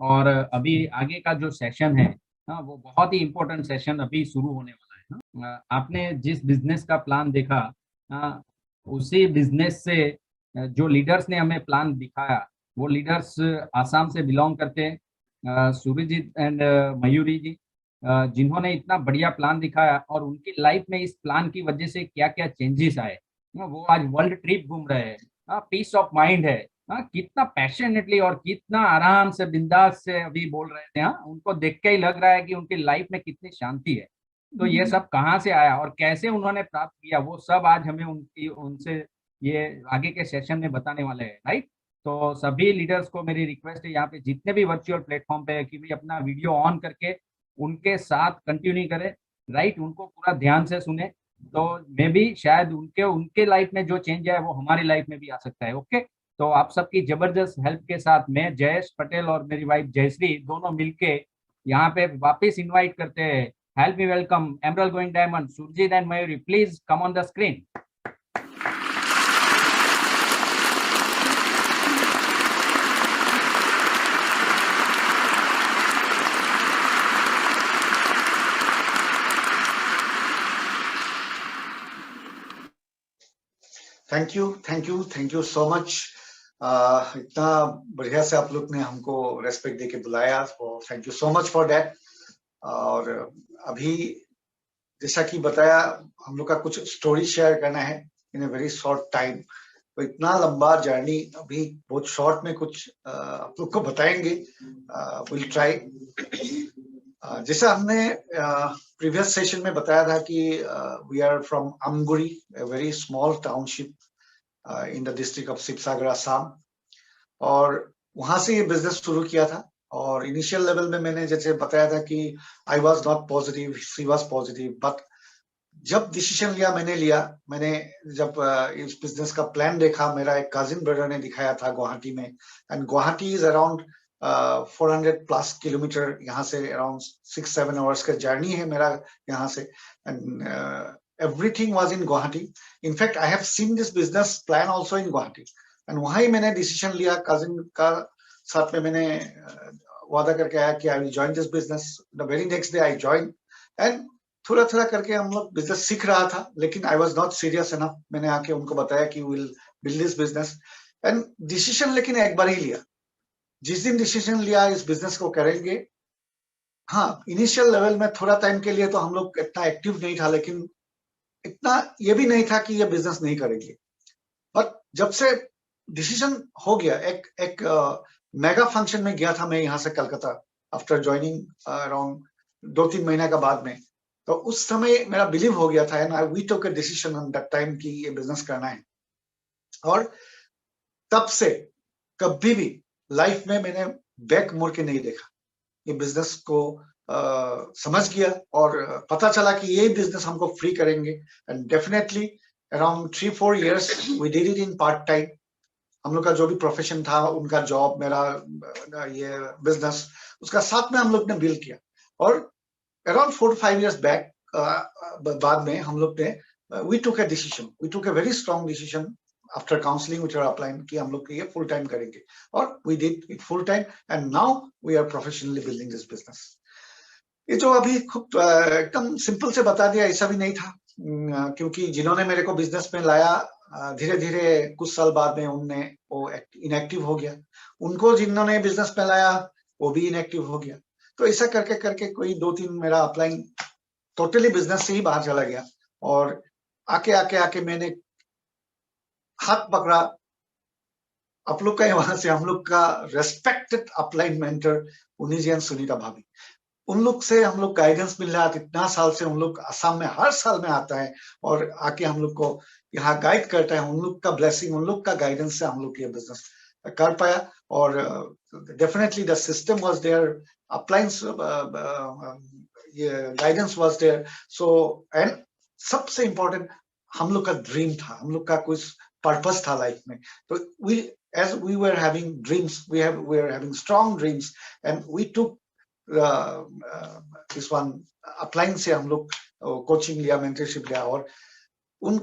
और अभी आगे का जो सेशन है वो बहुत ही इम्पोर्टेंट सेशन अभी शुरू होने वाला है। आपने जिस बिजनेस का प्लान देखा, उसी बिजनेस से जो लीडर्स ने हमें प्लान दिखाया, वो लीडर्स आसाम से बिलोंग करते हैं, सूर्यजीत एंड मयूरी जी, जिन्होंने इतना बढ़िया प्लान दिखाया और उनकी लाइफ में इस प्लान की वजह से क्या क्या चेंजेस आए। वो आज वर्ल्ड ट्रिप घूम रहे हैं, पीस ऑफ माइंड है। कितना पैशनेटली और कितना आराम से बिंदास से अभी बोल रहे थे। उनको देख के ही लग रहा है कि उनकी लाइफ में कितनी शांति है। तो ये सब कहाँ से आया और कैसे उन्होंने प्राप्त किया, वो सब आज हमें उनकी उनसे ये आगे के सेशन में बताने वाले हैं, राइट। तो सभी लीडर्स को मेरी रिक्वेस्ट है यहाँ पे जितने भी वर्चुअल प्लेटफॉर्म पे है कि भाई अपना वीडियो ऑन करके उनके साथ कंटिन्यू करें, राइट, उनको पूरा ध्यान से सुने। तो मे भी शायद उनके उनके लाइफ में जो चेंज है वो हमारी लाइफ में भी आ सकता है। ओके, तो आप सबकी जबरदस्त हेल्प के साथ मैं जयेश पटेल और मेरी वाइफ जयश्री दोनों मिलके यहाँ पे वापस इनवाइट करते हैं। Help me welcome emerald going diamond, Surjit and Mayuri, please come on the screen. Thank you so much. इतना बढ़िया से आप लोग ने हमको रेस्पेक्ट देके बुलाया, thank you so much for that. और अभी जैसा कि बताया, हम लोग का कुछ स्टोरी शेयर करना है इन ए वेरी शॉर्ट टाइम। तो इतना लंबा जर्नी अभी बहुत शॉर्ट में कुछ आप लोग को बताएंगे, विल ट्राई। जैसा हमने प्रीवियस सेशन में बताया था कि we are from Amguri, a very small township in the district of Sivasagar, Assam. और वहां से ये बिजनेस शुरू किया था। और इनिशियल लेवल में मैंने जैसे बताया था कि I was not positive, she was positive, but जब डिसीजन मैंने जब इस बिजनेस का प्लान देखा, मेरा एक कजिन ब्रदर ने दिखाया था गुवाहाटी में। And Guwahati is around 400+ kilometre, यहाँ से अराउंड 6-7 आवर्स का जर्नी है मेरा यहाँ से। And everything was in Guwahati. In fact I have seen this business plan also in Guwahati. And वहां ही मैंने डिसीजन लिया, कजिन का साथ में मैंने वादा करके आया कि I will join this business. The very next day I join. And थोड़ा थोड़ा करके हम लोग बिजनेस सीख रहा था, लेकिन I was not serious enough. मैंने आके उनको बताया कि will build this business. And decision लेकिन एक बार ही लिया। जिस दिन डिसीजन लिया इस बिजनेस को करेंगे, हाँ, इनिशियल लेवल में थोड़ा टाइम के लिए तो हम लोग इतना एक्टिव नहीं था, लेकिन इतना ये भी नहीं था कि ये बिजनेस नहीं करेंगे। बट जब से डिसीजन हो गया, एक मेगा फंक्शन में गया था मैं यहाँ से कलकत्ता, आफ्टर ज्वाइनिंग अराउंड 2-3 महीने का बाद में। तो उस समय मेरा बिलीव हो गया था, and we took a decision on that time कि ये बिजनेस करना है। और तब से कभी भी लाइफ में मैंने बैक मुड़ के नहीं देखा। ये बिजनेस को समझ गया और पता चला कि ये बिजनेस हमको फ्री करेंगे। And definitely around 3-4 years we did it in part time. हम लोग का जो भी प्रोफेशन था, उनका जॉब, मेरा ये बिजनेस, उसका साथ में हम लोग ने बिल्ड किया। और अराउंड 4-5 इयर्स बैक बाद में हम लोग ने we took a very strong decision after counselling with our upline कि हम लोग ये फुल टाइम करेंगे। और we did it full time, and now we are professionally building this business. ये जो अभी खूब एकदम सिंपल से बता दिया, ऐसा भी नहीं था, क्योंकि जिन्होंने मेरे को बिजनेस में लाया, धीरे धीरे कुछ साल बाद में उनने वो इनएक्टिव हो गया। उनको जिन्होंने बिजनेस में लाया वो भी इनएक्टिव हो गया। तो ऐसा करके करके कोई 2-3 मेरा अपलाइन टोटली बिजनेस से ही बाहर चला गया। और आके आके आके मैंने हाथ पकड़ा आप लोग का, वहां से हम लोग का रेस्पेक्टेड अपलाइन मेंटर उन्हीं एंड सुनीता भाभी। उन लोग से हम लोग गाइडेंस मिल रहा था इतना साल से। उन लोग असम में हर साल में आता है और आके हम लोग को यहाँ गाइड करता है। उन लोग का ब्लेसिंग, उन लोग का गाइडेंस से हम लोग ये बिजनेस कर पाया। और definitely the system was there, appliance ये guidance was there. So and सबसे इम्पोर्टेंट, हम लोग का ड्रीम था, हम लोग का कुछ पर्पस था लाइफ में। तो we as we were having dreams, we were having strong dreams, and we took इस वन अपलाइन से हम लोग कोचिंग लिया, मेंटरशिप लिया। और उन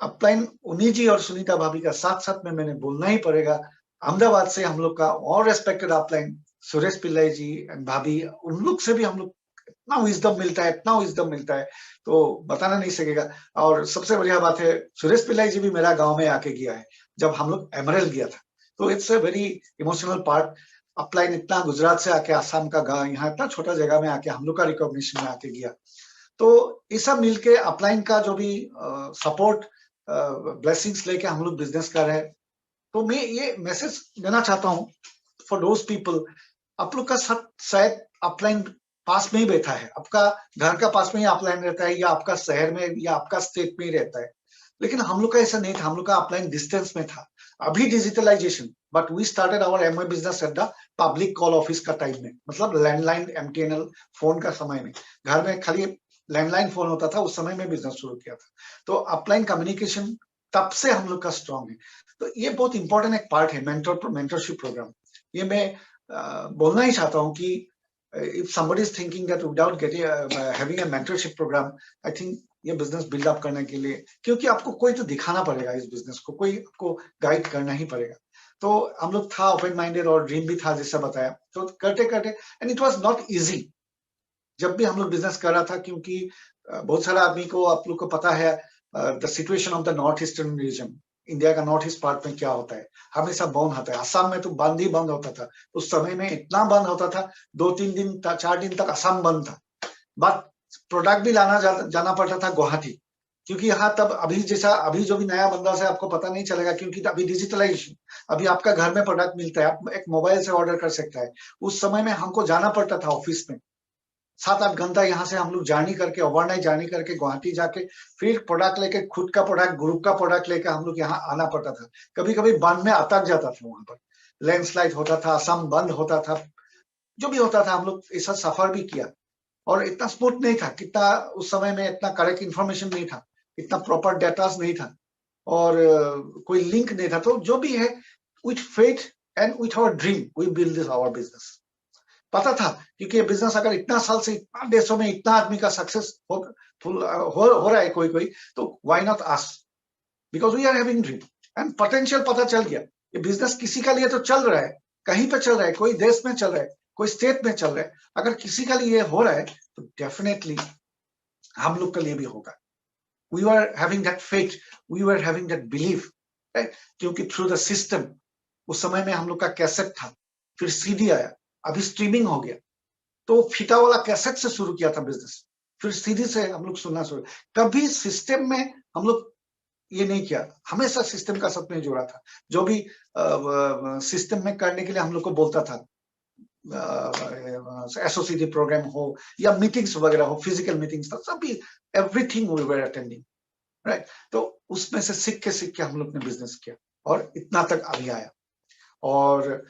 अपलाइन उन्हीं जी और सुनीता भाभी का साथ साथ में मैंने बोलना ही पड़ेगा, अहमदाबाद से हम लोग का और respected upline Suresh Pillai ji and भाभी, उन लोग से भी हम लोग इतना विजडम मिलता है, इतना विजडम मिलता है, तो बताना नहीं सकेगा। और सबसे बढ़िया बात है, सुरेश पिल्लाई जी भी मेरा गांव में आके गया है जब हम लोग एमरल्ड गया था, तो it's a very emotional part. Upline इतना गुजरात से आके आसाम का गांव, यहाँ इतना छोटा जगह में आके हम लोग का रिकॉग्निशन में आके गया, तो ये सब मिलके अपलाइन का जो भी सपोर्ट, ब्लेसिंग्स लेके हम लोग बिजनेस कर रहे हैं। तो मैं ये मैसेज देना चाहता हूँ फॉर दोज पीपल, आप लोग का शायद अपलाइन पास में ही बैठा है, आपका घर का पास में ही अपलाइन रहता है, या आपका शहर में या आपका स्टेट में ही रहता है, लेकिन हम लोग का ऐसा नहीं था, हम लोग का अपलाइन डिस्टेंस में था। अभी digitalisation, but we started our Amway business at the public call office का टाइम में, मतलब लैंडलाइन एमटीएनएल फोन का समय में, घर में खाली लैंडलाइन फोन होता था, उस समय में बिजनेस शुरू किया था। तो अपलाइन कम्युनिकेशन तब से हम लोग का स्ट्रॉन्ग है। तो ये बहुत इंपॉर्टेंट एक पार्ट है मेंटरशिप प्रोग्राम। ये मैं बोलना ही चाहता हूँ कि if somebody is thinking that without getting having a mentorship program, I think ये बिजनेस बिल्डअप करने के लिए, क्योंकि आपको कोई तो दिखाना पड़ेगा इस बिजनेस को, कोई आपको गाइड करना ही पड़ेगा। तो हम लोग था ओपन माइंडेड और ड्रीम भी था, जैसा बताया, तो करते करते, and it was not easy जब भी हम लोग बिजनेस कर रहा था, क्योंकि बहुत सारा आदमी को, आप लोग को पता है the situation of the north eastern region, India का नॉर्थ ईस्ट पार्ट में क्या होता है, हमेशा बंद होता है। असम में तो बंद ही बंद होता था, उस समय में इतना बंद होता था, 2-3 दिन 4 दिन तक असम बंद था। बट प्रोडक्ट भी लाना जाना पड़ता था गुवाहाटी, क्योंकि यहाँ तब अभी जैसा, अभी जो भी नया बंदा से आपको पता नहीं चलेगा, क्योंकि अभी डिजिटलाइजेशन, अभी आपका घर में प्रोडक्ट मिलता है, आप एक मोबाइल से ऑर्डर कर सकता है। उस समय में हमको जाना पड़ता था ऑफिस में, 7-8 घंटा यहाँ से हम लोग जर्नी करके, ओवरनाइट जर्नी करके गुवाहाटी जाके, फिर प्रोडक्ट लेके, खुद का प्रोडक्ट, ग्रुप का प्रोडक्ट लेके हम लोग यहाँ आना पड़ता था। कभी कभी बंद में अटक जाता था, वहां पर लैंडस्लाइड होता था, असम बंद होता था, जो भी होता था, हम लोग ऐसा सफर भी किया। और इतना स्मूथ नहीं था, कितना उस समय में इतना करेक्ट इन्फॉर्मेशन नहीं था, इतना प्रॉपर डेटास नहीं था, और कोई लिंक नहीं था। तो जो भी है, with faith and with our dream we build this our business. पता था, क्योंकि बिजनेस अगर इतना साल से इतना देशों में इतना आदमी का सक्सेस हो रहा है कोई कोई, तो why not us, because we are having dream and potential पता चल गया। ये बिजनेस किसी का लिए तो चल रहा है, कहीं पे चल रहा है, कोई देश में चल रहा है, कोई स्टेट में चल रहा है, अगर किसी का लिए हो रहा है तो डेफिनेटली हम लोग के लिए भी होगा। We are having that faith, we are having that belief, क्योंकि थ्रू द सिस्टम, उस समय में हम लोग का कैसेट था, फिर सीडी आया, अभी स्ट्रीमिंग हो गया, तो फीता वाला कैसेट से शुरू किया था बिजनेस, फिर सीडी से हम लोग सुनना शुरू। कभी सिस्टम में हम लोग ये नहीं किया, हमेशा सिस्टम का साथ में जुड़ा था। जो भी सिस्टम में करने के लिए हम लोग को बोलता था, एसोसिएटी प्रोग्राम हो या मीटिंग्स वगैरह हो, फिजिकल मीटिंग्स था, सभी everything we were attending, right. तो उसमें से सीख के हम लोग ने बिजनेस किया और इतना तक अभी आया। और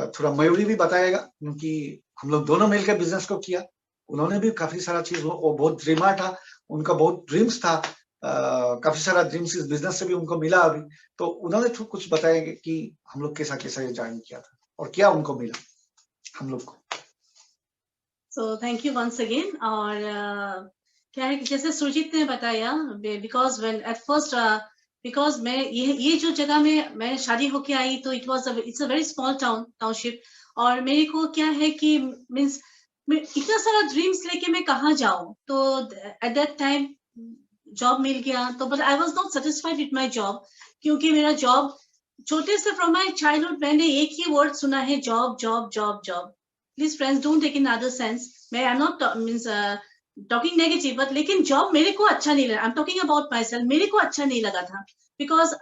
थोड़ा मयूरी भी बताएगा, क्योंकि हम लोग दोनों मिलकर बिजनेस को किया, उन्होंने भी काफी सारा चीज, वो बहुत ड्रीमर था, उनका बहुत ड्रीम्स था, काफी सारा ड्रीम्स इस बिजनेस से भी उनको मिला अभी। तो उन्होंने तो कुछ बताएंगे कि हम लोग कैसा कैसा ये ज्वाइन किया था और क्या उनको मिला हम लोग को। So thank you once again. और क्या है कि जैसे सुरजीत ने बताया, because when at first, because मैं ये जो जगह में मैं शादी होके आई, तो it's a very small township, और मेरे को क्या है कि मीन्स इतना सारा ड्रीम्स लेके मैं कहाँ जाऊं। तो एट दैट टाइम जॉब मिल गया, तो but I was not satisfied with my job, क्योंकि मेरा जॉब छोटे से फ्रॉम माय चाइल्डहुड मैंने एक ही वर्ड सुना है, job job job job. Please friends don't take in other sense, मैं I am not means talking negative, but लेकिन जॉब मेरे को अच्छा नहीं लगा। I am talking about myself, मेरे को अच्छा नहीं लगा था, बिकॉज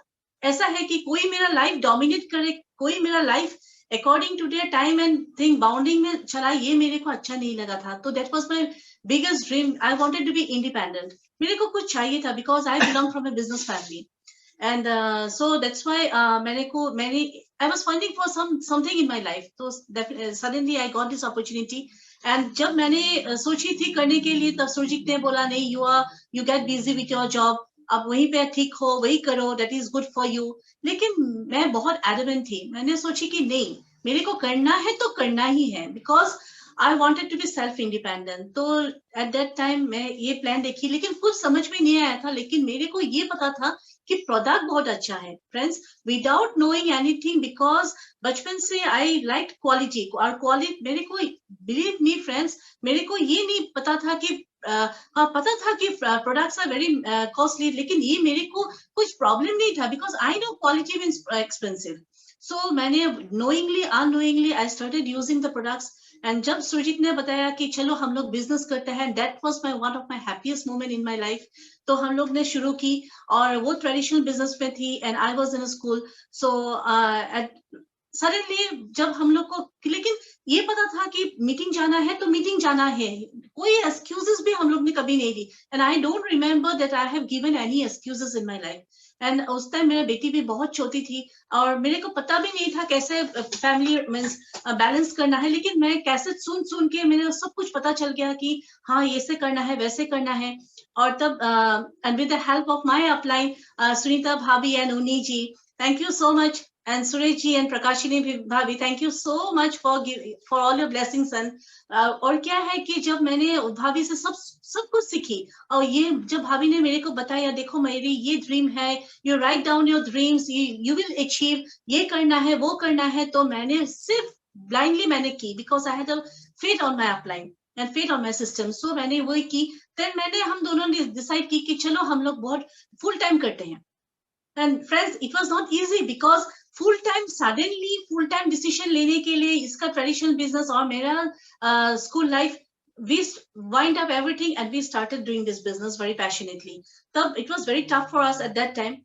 ऐसा है कि कोई मेरा लाइफ डोमिनेट करे, कोई मेरा life according to their time and thing bounding में चला, ये मेरे को अच्छा नहीं लगा था। तो that was my biggest dream, I wanted to be independent, मेरे को कुछ चाहिए था, because I belong from a business family. And so that's why I was finding for something in my life. So suddenly I got this opportunity. And जब मैंने सोची थी करने के लिए, तब सुरजीत ने बोला नहीं, you get busy with your job, अब वहीं पे ठीक हो, वही करो, that is good for you. लेकिन मैं बहुत adamant थी, मैंने सोची कि नहीं, मेरे को करना है तो करना ही है, because I wanted to be self independent. तो at that time मैं ये प्लान देखी, लेकिन कुछ समझ में नहीं आया था, लेकिन मेरे को ये पता था कि प्रोडक्ट बहुत अच्छा है friends, without knowing anything, because बचपन से आई लाइक क्वालिटी, और क्वालिटी मेरे को, बिलीव मी फ्रेंड्स, मेरे को ये नहीं पता था कि हाँ पता था कि प्रोडक्ट्स आर वेरी कॉस्टली, लेकिन ये मेरे को कुछ प्रॉब्लम नहीं था, because I know quality means expensive. So मैंने knowingly unknowingly I started using the products. And जब सुरजीत ने बताया कि चलो हम लोग बिजनेस करते हैं, that was my one of my happiest moment in my life. तो हम लोग ने शुरू की, और वो ट्रेडिशनल बिजनेस में थी, and I was in school. So suddenly जब हम लोग को, लेकिन ये पता था कि मीटिंग जाना है तो मीटिंग जाना है, कोई एक्सक्यूजेस भी हम लोग ने कभी नहीं दी. And I don't remember that I have given any excuses in my life. And उस टाइम मेरी बेटी भी बहुत छोटी थी, और मेरे को पता भी नहीं था कैसे फैमिली मीन्स बैलेंस करना है, लेकिन मैं कैसे सुन के मेरे सब कुछ पता चल गया कि हाँ ऐसे करना है, वैसे करना है. और तब and with the help of my upline, Sunita भाभी and Unni ji, thank you so much, and Suresh ji and Prakashini bhabi, thank you so much for all your blessings. And और क्या है कि जब मैंने भाभी से सब कुछ सीखी, और ये जब भाभी ने मेरे को बताया, देखो मेरी ये ड्रीम है, you write down your dreams, you will achieve, ये करना है, वो करना है, तो मैंने सिर्फ ब्लाइंडली मैंने की, because I had a faith on my upline and faith on my system. So मैंने वही की. फिर मैंने, हम दोनों ने डिसाइड की कि चलो हम लोग बहुत फुल टाइम करते हैं. And friends, it was not easy, because full time, suddenly full time decision लेने के लिए, इसका traditional business और मेरा school life, we wind up everything and we started doing this business very passionately. तब it was very tough for us at that time.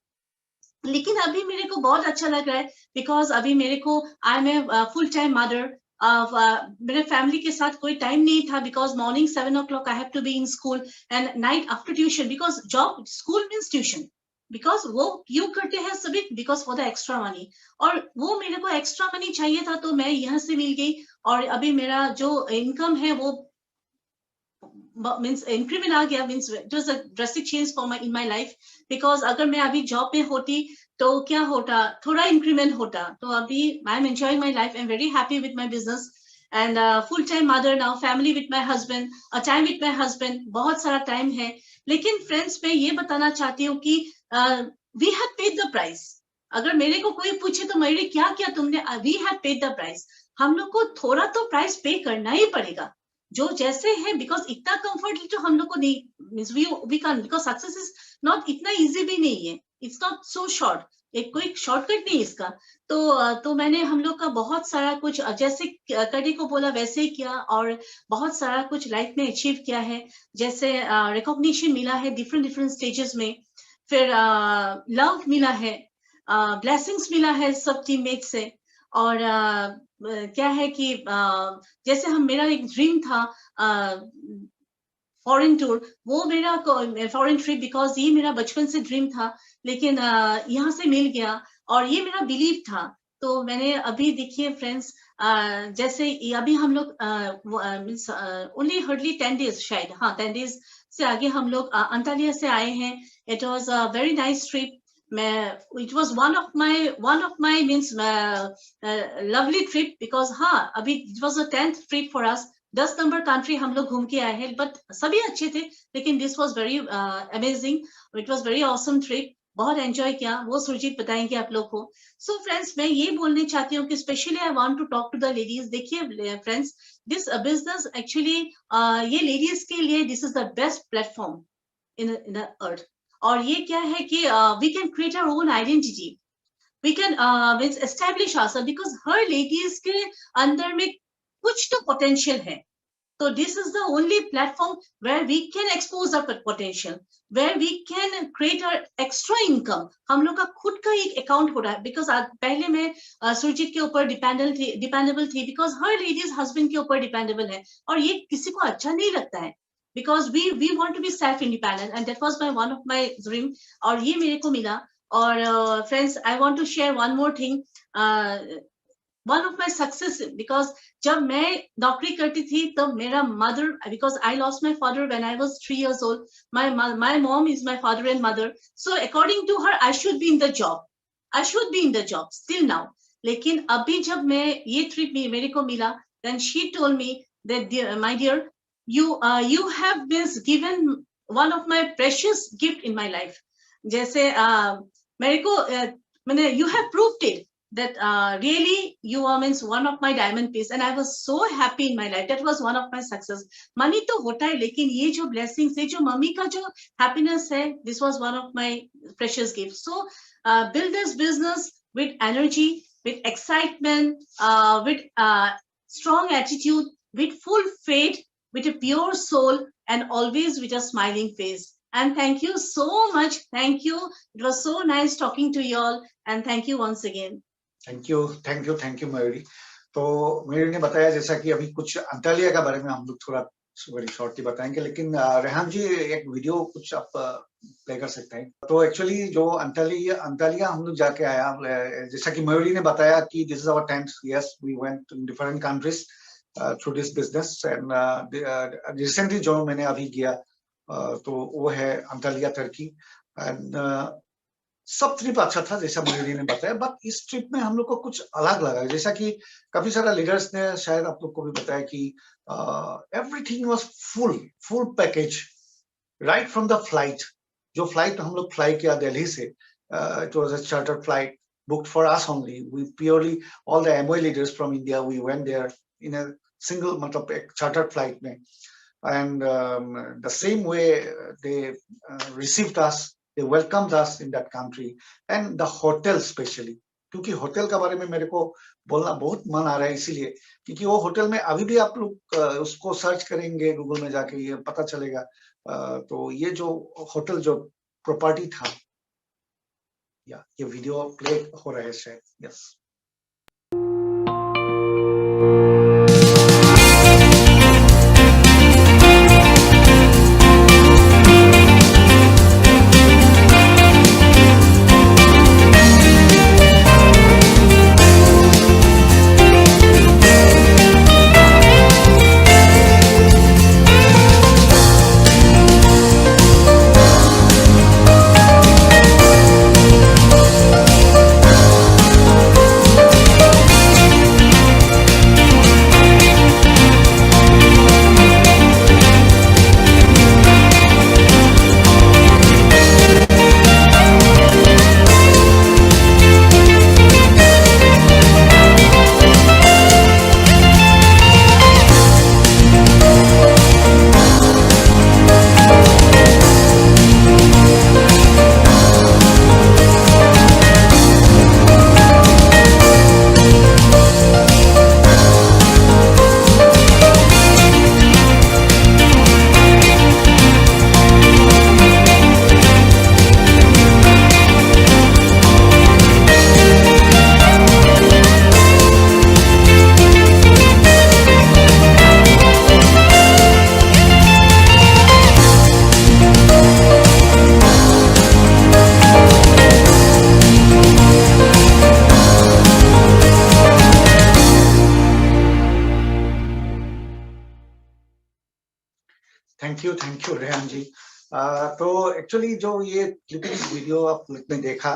लेकिन अभी मेरे को बहुत अच्छा लग रहा है, because अभी मेरे को, I am a full time mother. मेरे फैमिली के साथ कोई टाइम नहीं था, because morning 7 o'clock I have to be in school, and night after tuition, because job, school means tuition. Because वो क्यों करते हैं सभी, because for the extra money, और वो मेरे को एक्स्ट्रा मनी चाहिए था, तो मैं यहाँ से मिल गई. और अभी मेरा जो इनकम है वो मीन्स इंक्रीमेंट आ गया, means it was a drastic change for my in my life. Because अगर मैं अभी जॉब में होती तो क्या होता, थोड़ा इंक्रीमेंट होता. तो अभी I am enjoying my life, I am very happy with my business, and full time mother now, family with my husband, time with my husband, बहुत सारा टाइम है. लेकिन फ्रेंड्स, मैं ये बताना चाहती हूँ कि we have paid the price. अगर मेरे को कोई पूछे तो मेरे क्या क्या तुमने, we have paid the price. हम लोग को थोड़ा तो प्राइस पे करना ही पड़ेगा, जो जैसे है, बिकॉज इतना कंफर्टली तो हम लोग को नहीं, means we can, because success is not इतना इजी भी नहीं है, इट्स नॉट सो शॉर्ट, एक कोई शॉर्टकट नहीं इसका. तो मैंने हम लोग का बहुत सारा कुछ जैसे करने को बोला वैसे ही किया, और बहुत सारा कुछ लाइफ में अचीव किया है. जैसे रिकॉग्निशन मिला है डिफरेंट स्टेजेस में, फिर लव मिला है, ब्लेसिंग्स मिला है सब टीममेट से. और क्या है कि जैसे मेरा एक ड्रीम था फॉरेन टूर, वो मेरा फॉरेन ट्रिप, बिकॉज ये मेरा बचपन से ड्रीम था, लेकिन यहाँ से मिल गया, और ये मेरा बिलीव था. तो मैंने अभी, देखिए फ्रेंड्स, जैसे अभी हम लोग ओनली हार्डली 10 डेज, शायद हाँ 10 डेज से आगे हम लोग अंटालिया से आए हैं. It was a very nice trip. it was one of my means lovely trip, because हाँ अभी it was a 10th trip for us. 10 number country हम लोग घूम के आए हैं, बट सभी अच्छे थे, लेकिन this was very amazing, it was very awesome trip. बहुत एंजॉय किया, वो सुरजीत बताएंगे आप लोग को. सो फ्रेंड्स, मैं ये बोलने चाहती हूँ कि specially I want to talk to the ladies. देखिए फ्रेंड्स, दिस बिजनेस एक्चुअली ये लेडीज के लिए this is the best platform in the earth. और ये क्या है कि we can create our own identity, we can means establish ourself, because हर लेडीज के अंदर में कुछ तो पोटेंशियल है. So this is the only platform where we can expose our potential, where we can create our extra income. हम लोग का खुद का एक अकाउंट हो रहा है, बिकॉज पहले मैं सुरजीत के ऊपर डिपेंडेबल थी, बिकॉज हर लेडीज हस्बैंड के ऊपर डिपेंडेबल है, और ये किसी को अच्छा नहीं लगता है, because we want to be self independent, and that was one of my dream, और ये मेरे को मिला. और friends, I want to share one more thing. One of my success, because जब मैं नौकरी करती थी तब मेरा mother, because I lost my father when I was 3 years old, my mom is my father and mother, so according to her I should be in the job still now. लेकिन अभी जब मैं ये ट्रिप मेरे को मिला, then she told me that my dear, you have been given one of my precious gift in my life. जैसे मेरे को मैंने you have proved it that really you are means one of my diamond piece and I was so happy in my life. That was one of my success. Money तो होता है लेकिन ये जो blessings है, जो मम्मी का जो happiness है, this was one of my precious gifts. So build this business with energy, with excitement, with strong attitude, with full faith, with a pure soul, and always with a smiling face. And thank you so much. Thank you. It was so nice talking to you all. And thank you once again. Thank you Mayuri. तो मयूरी ने बताया जैसा कि अभी कुछ Antalya के बारे में हम लोग थोड़ा वेरी शॉर्टली बताएंगे, लेकिन रेहान जी एक वीडियो कुछ आप प्ले कर सकते हैं। तो एक्चुअली जो अंतालिया हम लोग जाके आया, जैसा कि मयूरी ने बताया कि this is our 10th, yes we went in different countries through this business and recently जो मैंने अभी किया तो वो है अंतालिया तुर्की एंड सब ट्रिप अच्छा था जैसा मयूरी ने बताया, बट इस ट्रिप में हम लोग को कुछ अलग लगा। जैसा कि काफी सारा लीडर्स ने शायद आप लोग को भी बताया कि everything was full package right from the flight. जो फ्लाइट हम लोग फ्लाई किया दिल्ली से, it was a chartered flight booked for us only. We purely, all the MOA leaders from India, we went there in a single मतलब एक chartered flight में, and the same way they received us. They welcomed us in that country and the hotel especially, क्योंकि hotel के बारे में मेरे को बोलना बहुत मन आ रहा है, इसीलिए क्योंकि वो होटल में अभी भी आप लोग उसको सर्च करेंगे गूगल में जाके ये पता चलेगा। तो ये जो होटल जो प्रॉपर्टी था, या ये वीडियो प्ले हो रहा है शायद, यस। थैंक यू रेहान जी। तो एक्चुअली जो ये क्लिपिंग वीडियो आप ने देखा,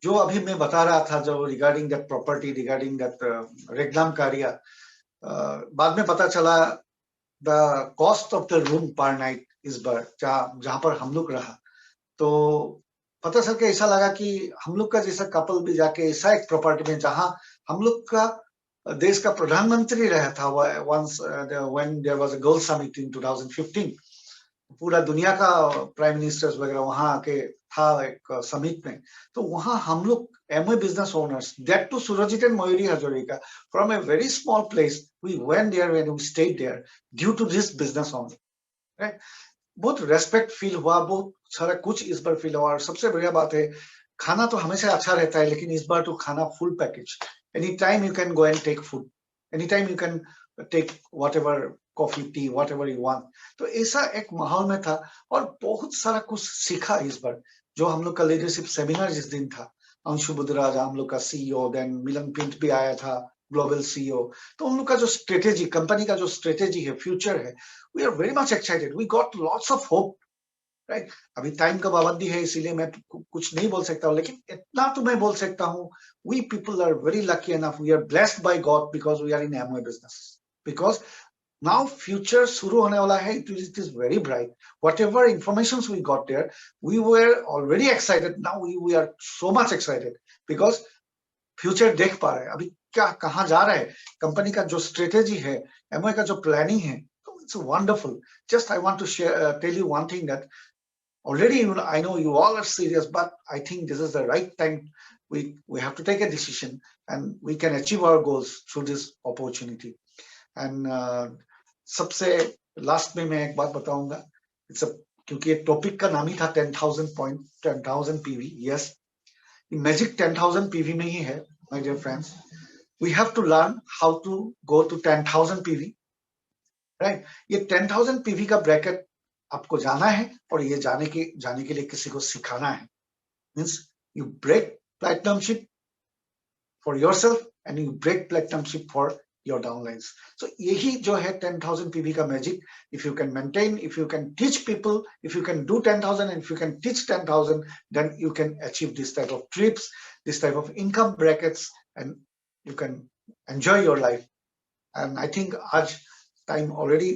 जो अभी मैं बता रहा था जो regarding that property, regarding that रेगलाम कारिया, बाद में पता चला the cost of the room per night इस बार जहां पर हम लोग रहा, तो पता चल के ऐसा लगा कि हम लोग का जैसा कपल भी जाके ऐसा एक प्रॉपर्टी में जहां हम लोग का देश का प्रधानमंत्री रहा था once when there was a Gold Summit in 2015, पूरा दुनिया का प्राइम मिनिस्टर्स वगैरह वहां आके था एक समिट में, तो वहां हम लोग MOA business owners, that to Surjit and Mayuri Hazarika, from a very small place we went there and we stayed there due to this business only, right. बहुत रेस्पेक्ट फील हुआ, बहुत सारा कुछ इस बार फील हुआ। और सबसे बढ़िया बात है, खाना तो हमेशा अच्छा रहता है, लेकिन इस बार तो खाना full package, anytime you can go and take food, anytime you can take whatever coffee, tea, whatever you want। तो ऐसा एक माहौल में था और बहुत सारा कुछ सीखा इस बार। जो हम लोग का लीडरशिप सेमिनार जिस दिन था, अंशु बुद्धराज हम लोग का सीईओ, देन मिलन पिंट भी आया था, ग्लोबल सीईओ, तो उन लोग का जो स्ट्रेटेजी, कंपनी का जो स्ट्रेटेजी है, फ्यूचर है, we are very much excited, we got lots of hope, right. अभी टाइम का पाबंदी है इसीलिए मैं कुछ नहीं बोल सकता हूँ, लेकिन इतना तो मैं बोल सकता हूँ, we people are very lucky enough, we are blessed by God because we are in MOA business, because Now future शुरू होने वाला है. It is very bright. Whatever informations we got there, we were already excited. Now we are so much excited because future देख पा रहे हैं. अभी क्या कहाँ जा रहा है, कंपनी का जो स्ट्रेटेजी है, एमओए का जो प्लानिंग है, तो it's wonderful. Just I want to share, tell you one thing that already I know you all are serious, but I think this is the right time. We have to take a decision and we can achieve our goals through this opportunity. And सबसे last में मैं एक बात बताऊंगा. क्योंकि ये topic का नाम ही था 10,000 PV. यस, मैजिक 10,000 PV में ही है. My dear friends, we have to learn how to go to 10,000 PV, right. ये 10,000 PV का ब्रैकेट आपको जाना है और ये जाने के लिए किसी को सिखाना है. Means you break platinumship for yourself and you break platinumship for your downlines. So यही जो है 10,000 PV का magic. If you can maintain, if you can teach people, if you can do 10,000 and if you can teach 10,000, then you can achieve this type of trips, this type of income brackets, and you can enjoy your life. And I think आज time already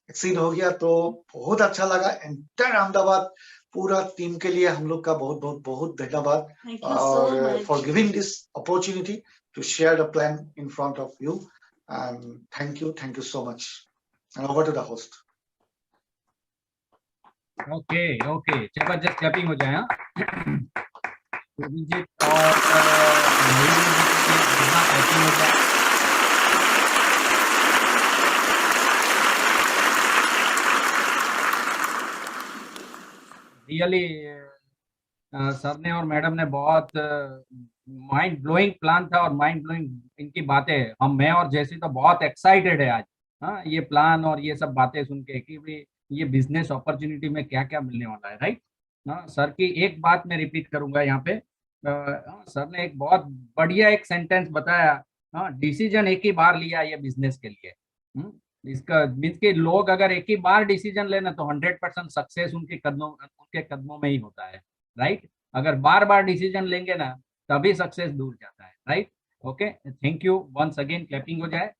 exceed हो गया, तो बहुत अच्छा लगा. Entire Ahmedabad पूरा team के लिए हम लोग का बहुत धन्यवाद. Thank you so much. For giving this opportunity to share the plan in front of you, and thank you so much. And over to the host. Okay, जबरदस्त क्लैपिंग हो जाए. सुरजीत और मयूरी जी की क्लैपिंग हो जाए. रियली सर ने और madam ने बहुत माइंड ब्लोइंग प्लान था और माइंड ब्लोइंग इनकी बातें. मैं और जैसी तो बहुत एक्साइटेड है आज. हाँ, ये प्लान और ये सब बातें सुन के कि भाई ये बिजनेस अपॉर्चुनिटी में क्या क्या मिलने वाला है, राइट. हाँ, सर की एक बात मैं रिपीट करूंगा यहाँ पे. सर ने एक बहुत बढ़िया एक सेंटेंस बताया. हाँ, डिसीजन एक ही बार लिया ये बिजनेस के लिए. इसका मीन्स कि लोग अगर एक ही बार डिसीजन लेना तो 100% सक्सेस उनके कदमों में ही होता है, राइट. अगर बार बार डिसीजन लेंगे ना तभी सक्सेस दूर जाता है, right. Okay, thank you once again. Clapping हो जाए.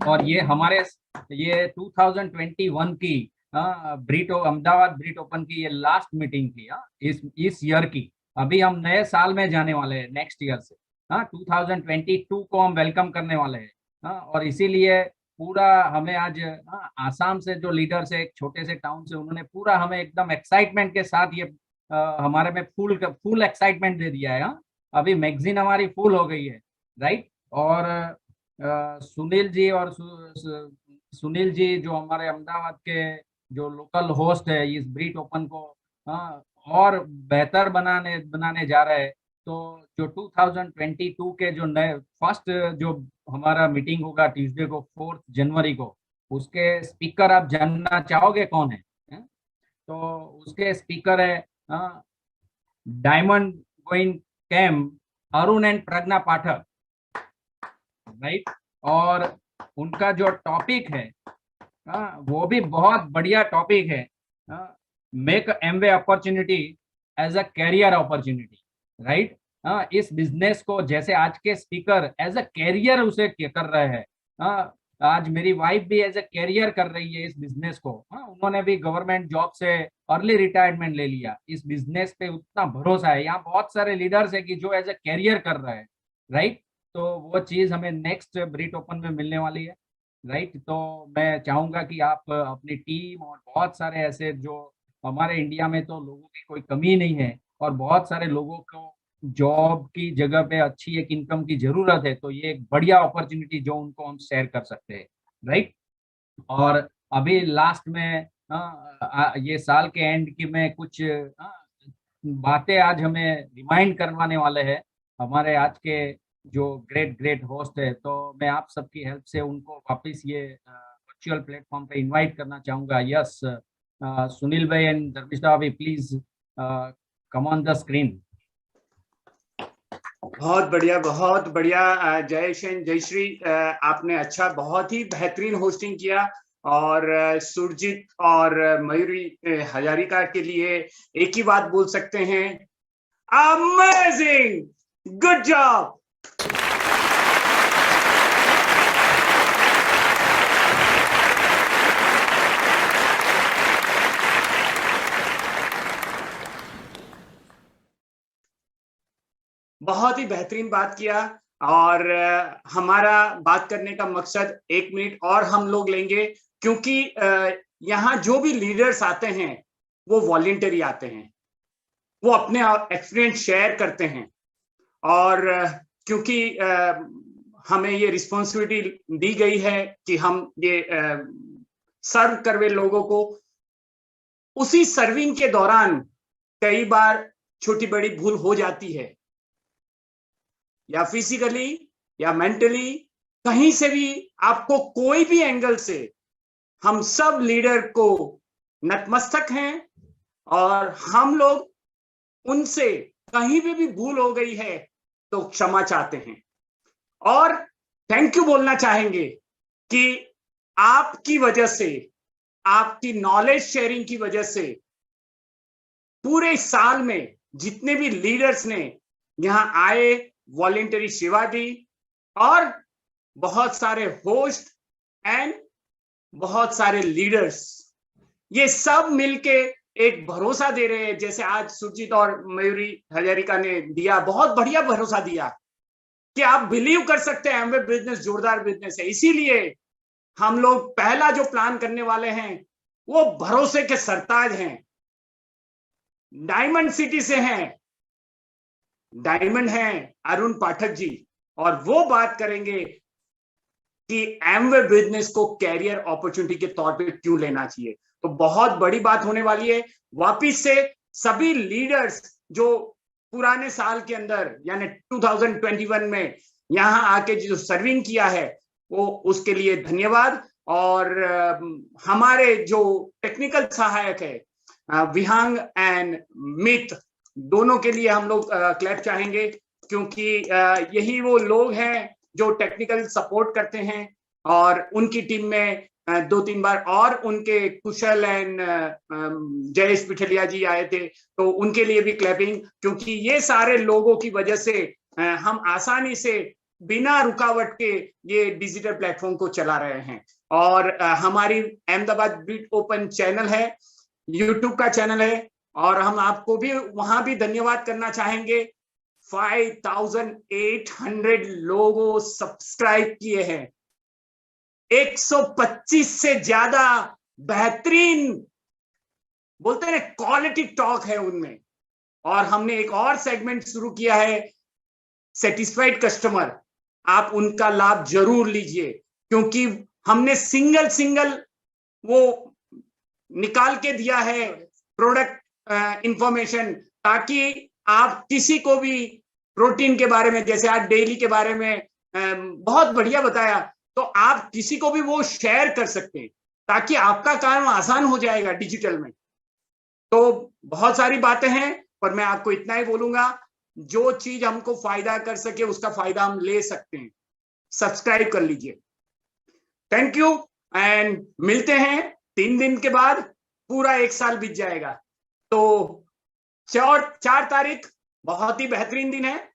और ये हमारे 2021 की अहमदाबाद ब्रीट ओपन की ये लास्ट मीटिंग थी इस ईयर की. अभी हम नए साल में जाने वाले हैं नेक्स्ट ईयर से. 2022 को हम वेलकम करने वाले हैं. और इसीलिए पूरा हमें आज आसाम से जो लीडर्स है, एक छोटे से टाउन से, उन्होंने पूरा हमें एकदम एक्साइटमेंट के साथ ये हमारे में फुल एक्साइटमेंट दे दिया है. अभी मैगजीन हमारी फुल हो गई है, राइट. और सुनील जी जो हमारे अहमदाबाद के जो लोकल होस्ट है इस ब्रीट ओपन को और बेहतर बनाने जा रहे हैं. तो जो 2022 के जो नए फर्स्ट जो हमारा मीटिंग होगा ट्यूसडे को 4 जनवरी को, उसके स्पीकर आप जानना चाहोगे कौन है? तो उसके स्पीकर है diamond going camp Arun and Pragya Pathak, right. और उनका जो टॉपिक है वो भी बहुत बढ़िया टॉपिक है. Make Amway opportunity as a career opportunity, right. इस बिजनेस को जैसे आज के स्पीकर एज अ कैरियर उसे कर रहे हैं. आज मेरी वाइफ भी एज अ कैरियर कर रही है इस बिजनेस को. उन्होंने भी गवर्नमेंट जॉब से अर्ली रिटायरमेंट ले लिया. इस बिजनेस पे उतना भरोसा है. यहाँ बहुत सारे लीडर्स है कि जो एज अ कैरियर कर रहे हैं, राइट. तो वो चीज हमें नेक्स्ट ब्रीट ओपन में मिलने वाली है, राइट. तो मैं चाहूंगा कि आप अपनी टीम और बहुत सारे ऐसे जो हमारे इंडिया में तो लोगों की कोई कमी नहीं है और बहुत सारे लोगों को जॉब की जगह पे अच्छी एक इनकम की जरूरत है, तो ये एक बढ़िया अपॉर्चुनिटी जो उनको हम शेयर कर सकते हैं, राइट. और अभी लास्ट में ये साल के एंड की में कुछ बातें आज हमें रिमाइंड करवाने वाले हैं हमारे आज के जो ग्रेट होस्ट है. तो मैं आप सबकी हेल्प से उनको वापस ये वर्चुअल प्लेटफॉर्म पे इनवाइट करना चाहूंगा. यस, सुनील भाई एंड धर्मिष्ठा भाई, please come on the screen. बहुत बढ़िया जयेश जयश्री, आपने अच्छा बहुत ही बेहतरीन होस्टिंग किया. और सुरजीत और मयूरी हजारिका के लिए एक ही बात बोल सकते हैं, अमेजिंग, गुड जॉब. बहुत ही बेहतरीन बात किया। और हमारा बात करने का मकसद 1 मिनट और हम लोग लेंगे, क्योंकि यहाँ जो भी लीडर्स आते हैं वो वॉलंटरी आते हैं, वो अपने एक्सपीरियंस शेयर करते हैं। और क्योंकि हमें ये रिस्पॉन्सिबिलिटी दी गई है कि हम ये सर्व करवे लोगों को, उसी सर्विंग के दौरान कई बार छोटी बड़ी भूल हो जाती है, या फिजिकली या मेंटली, कहीं से भी आपको कोई भी एंगल से, हम सब लीडर को नतमस्तक हैं और हम लोग उनसे कहीं भी भूल हो गई है तो क्षमा चाहते हैं और थैंक यू बोलना चाहेंगे कि आपकी वजह से, आपकी नॉलेज शेयरिंग की वजह से पूरे साल में जितने भी लीडर्स ने यहां आए, वॉलंटरी सेवा दी, और बहुत सारे होस्ट एंड बहुत सारे लीडर्स, ये सब मिलके एक भरोसा दे रहे हैं, जैसे आज सुरजीत और मयूरी हजारिका ने दिया, बहुत बढ़िया भरोसा दिया कि आप बिलीव कर सकते हैं एमवे बिजनेस जोरदार बिजनेस है। इसीलिए हम लोग पहला जो प्लान करने वाले हैं वो भरोसे के सरताज हैं, डायमंड सिटी से हैं, डायमंड हैं अरुण पाठक जी, और वो बात करेंगे कि एमवे बिजनेस को कैरियर अपॉर्चुनिटी के तौर पे क्यों लेना चाहिए। तो बहुत बड़ी बात होने वाली है। वापिस से सभी लीडर्स जो पुराने साल के अंदर यानी 2021 में यहां आके जो सर्विंग किया है वो उसके लिए धन्यवाद। और हमारे जो टेक्निकल सहायक है विहांग एंड मित, दोनों के लिए हम लोग क्लैप चाहेंगे, क्योंकि यही वो लोग हैं जो टेक्निकल सपोर्ट करते हैं। और उनकी टीम में 2-3 बार और उनके कुशल एंड जयेश पिठलिया जी आए थे, तो उनके लिए भी क्लैपिंग, क्योंकि ये सारे लोगों की वजह से हम आसानी से बिना रुकावट के ये डिजिटल प्लेटफॉर्म को चला रहे हैं। और हमारी अहमदाबाद बीट ओपन चैनल है, यूट्यूब का चैनल है, और हम आपको भी वहां भी धन्यवाद करना चाहेंगे। 5800 लोगों सब्सक्राइब किए हैं, 125 से ज्यादा बेहतरीन बोलते हैं क्वालिटी टॉक है उनमें। और हमने एक और सेगमेंट शुरू किया है, सेटिस्फाइड कस्टमर, आप उनका लाभ जरूर लीजिए, क्योंकि हमने सिंगल वो निकाल के दिया है प्रोडक्ट इंफॉर्मेशन, ताकि आप किसी को भी प्रोटीन के बारे में, जैसे आज डेली के बारे में बहुत बढ़िया बताया, तो आप किसी को भी वो शेयर कर सकते हैं, ताकि आपका काम आसान हो जाएगा डिजिटल में। तो बहुत सारी बातें हैं, पर मैं आपको इतना ही बोलूंगा, जो चीज हमको फायदा कर सके उसका फायदा हम ले सकते हैं। सब्सक्राइब कर लीजिए। थैंक यू एंड मिलते हैं 3 दिन के बाद, पूरा 1 साल बीत जाएगा। तो 4 तारीख बहुत ही बेहतरीन दिन है,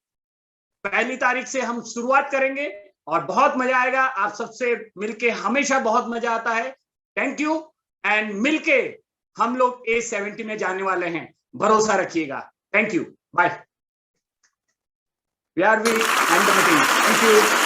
1 तारीख से हम शुरुआत करेंगे और बहुत मजा आएगा। आप सबसे मिलके हमेशा बहुत मजा आता है। थैंक यू एंड मिलके हम लोग A70 में जाने वाले हैं, भरोसा रखिएगा। Thank you, bye. We are the end of the meeting. Thank you.